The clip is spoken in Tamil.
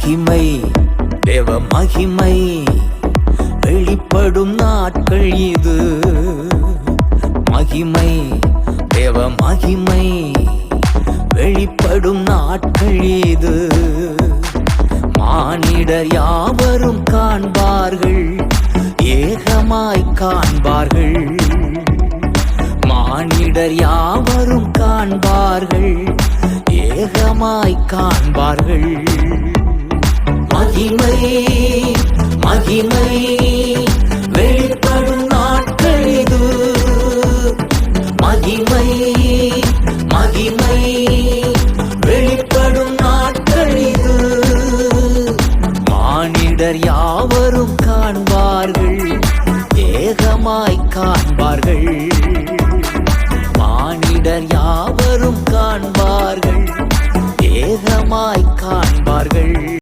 மகிமை தேவ மகிமை வெளிப்படும் நாட்கள் இது. மகிமை தேவ மகிமை வெளிப்படும் நாட்கள் இது. மானிடர் யாவரும் காண்பார்கள், ஏகமாய் காண்பார்கள். மானிடர் யாவரும் காண்பார்கள், ஏகமாய் காண்பார்கள். மகிமை மகிமை வெளிப்படும் நாட்கள் இது. மகிமை மகிமை வெளிப்படும் நாட்கள் இது. மானிடர் யாவரும் காண்பார்கள், ஏகமாய் காண்பார்கள். மானிடர் யாவரும் காண்பார்கள், ஏகமாய் காண்பார்கள்.